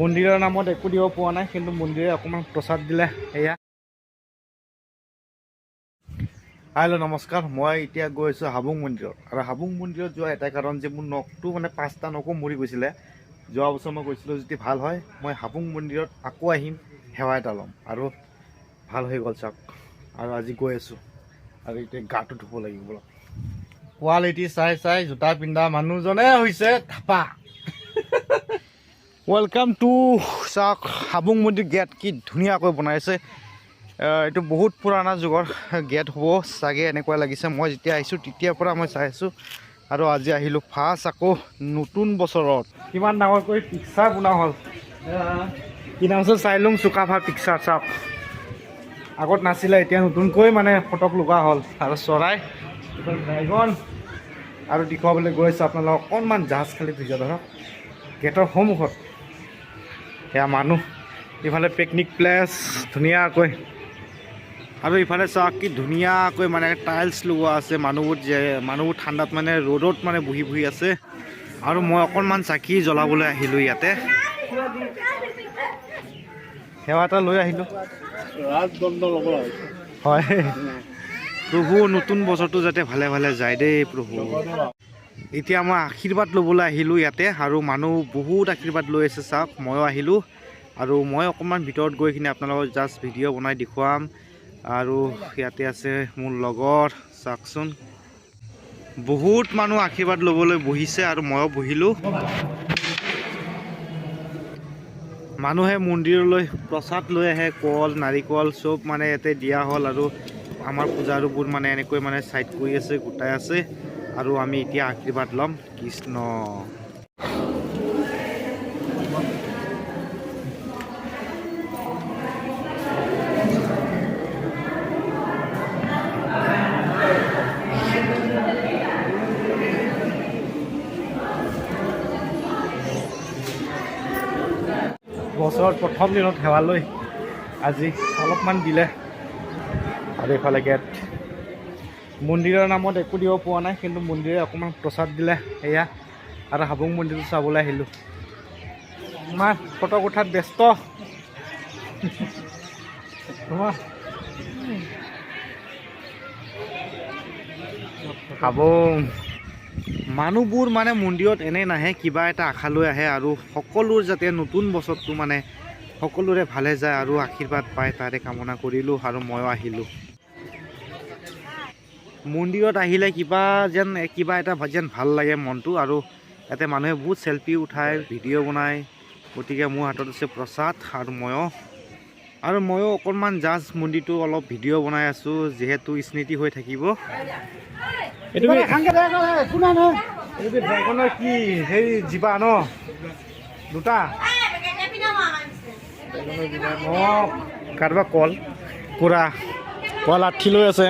মন্দিৰৰ নামত একো দিব পোৱা নাই, কিন্তু মন্দিৰে অকণমান প্ৰসাদ দিলে। এয়া হেল্ল' নমস্কাৰ, মই এতিয়া গৈ আছোঁ হাবুং মন্দিৰত। আৰু হাবুং মন্দিৰত যোৱা এটা কাৰণ যে মোৰ নখটো মানে 5টা নখো মৰি গৈছিলে। যোৱা বছৰ মই গৈছিলোঁ, যদি ভাল হয় মই হাবুং মন্দিৰত আকৌ আহিম, সেৱা এটা ল'ম। আৰু ভাল হৈ গ'ল চাওক। আৰু আজি গৈ আছোঁ, আৰু এতিয়া গাটো ধুব লাগিব। কোৱালিটি চাই চাই জোতা পিন্ধা মানুহজনে হৈছে থাপা। ৱেলকাম টু চাওক হাবুং মন্দিৰ গেট কি ধুনীয়াকৈ বনাইছে। এইটো বহুত পুৰণা যুগৰ গেট হ'ব চাগে, এনেকুৱা লাগিছে। মই যেতিয়া আহিছোঁ তেতিয়াৰ পৰা মই চাই আছোঁ, আৰু আজি আহিলোঁ ফাৰ্ষ্ট আকৌ নতুন বছৰত। কিমান ডাঙৰকৈ পিকচাৰ বনোৱা হ'ল, কি নাম আছে চাই লওঁ, চুকাফা পিকচাৰ চাওক। আগত নাছিলে, এতিয়া নতুনকৈ মানে ফটক লগা হ'ল। আৰু চৰাই ড্ৰাইগন আৰু দেখুৱাবলৈ গৈ আছোঁ আপোনালোকক অকণমান জাহাজ খালী ভিডিঅ' ধৰক। গেটৰ সন্মুখত সেয়া মানুহ, ইফালে পিকনিক প্লেচ ধুনীয়াকৈ, আৰু ইফালে চাওক কি ধুনীয়াকৈ মানে টাইলছ লগোৱা আছে। মানুহবোৰ ঠাণ্ডাত মানে ৰ'দত মানে বহি আছে। আৰু মই অকণমান চাকি জ্বলাবলৈ আহিলোঁ ইয়াতে, সেৱা এটা লৈ আহিলোঁ। হয় প্ৰভু, নতুন বছৰটো যাতে ভালে ভালে যায় দেই প্ৰভু। এতিয়া মই আশীৰ্বাদ ল'বলৈ আহিলোঁ ইয়াতে, আৰু মানুহ বহুত আশীৰ্বাদ লৈ আছে চাওক। ময়ো আহিলোঁ, আৰু মই অকণমান ভিতৰত গৈ কিনে আপোনালোকক জাষ্ট ভিডিঅ' বনাই দেখুৱাম। আৰু ইয়াতে আছে মোৰ লগৰ, চাওকচোন বহুত মানুহ আশীৰ্বাদ ল'বলৈ বহিছে, আৰু ময়ো বহিলোঁ। মানুহে মন্দিৰলৈ প্ৰসাদ লৈ আহে, কল নাৰিকল চব মানে ইয়াতে দিয়া হ'ল। আৰু আমাৰ পূজাৰুবোৰ মানে এনেকৈ মানে চাইড কৰি আছে, গোটাই আছে। আৰু আমি এতিয়া আশীৰ্বাদ ল'ম। কৃষ্ণ বছৰত প্ৰথম দিনত সেৱালৈ আজি অলপমান দিলে। আৰু এইফালে গেট, মন্দিৰৰ নামত একো দিব পোৱা নাই, কিন্তু মন্দিৰে অকণমান প্ৰসাদ দিলে। এয়া আৰু হাবুং মন্দিৰটো চাবলৈ আহিলোঁ। ইমান ফটো উঠাত ব্যস্ত হাবুং মানুহবোৰ মানে মন্দিৰত এনেই নাহে, কিবা এটা আশা লৈ আহে। আৰু সকলোৰ যাতে নতুন বছৰটো মানে সকলোৰে ভালে যায় আৰু আশীৰ্বাদ পায়, তাৰে কামনা কৰিলোঁ। আৰু ময়ো আহিলোঁ মন্দিৰত আহিলে, কিবা এটা যেন ভাল লাগে মনটো। আৰু ইয়াতে মানুহে বহুত চেলফি উঠায়, ভিডিঅ' বনায়। গতিকে মোৰ হাতত আছে প্ৰসাদ, আৰু ময়ো অকণমান জাষ্ট মন্দিৰটো অলপ ভিডিঅ' বনাই আছোঁ, যিহেতু স্মৃতি হৈ থাকিব। এইটো ড্ৰেগনৰ কি সেই জীৱা ন, দুটা কাৰোবাৰ কল পুৰা কল আঠি লৈ আছে।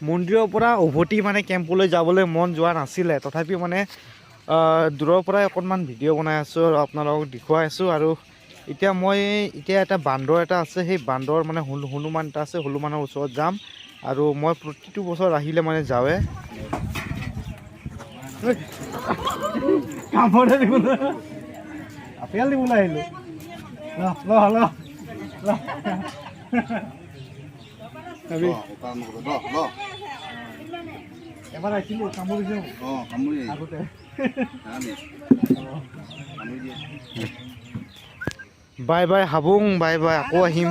মন্দিৰৰ পৰা উভতি মানে কেম্পলৈ যাবলৈ মন যোৱা নাছিলে, তথাপিও মানে দূৰৰ পৰাই অকণমান ভিডিঅ' বনাই আছোঁ আৰু আপোনালোকক দেখুৱাই আছোঁ। আৰু এতিয়া এটা বান্দৰ এটা আছে, সেই বান্দৰ মানে হনুমান এটা আছে, হনুমানৰ ওচৰত যাম। আৰু মই প্ৰতিটো বছৰ আহিলে মানে যাওঁৱে। আপেল দিবলৈ আহিলোঁ। এবাৰ আহিছিলোঁ, কামুৰিছোঁ আগতে। Bye bye Habung, bye bye, আকৌ আহিম।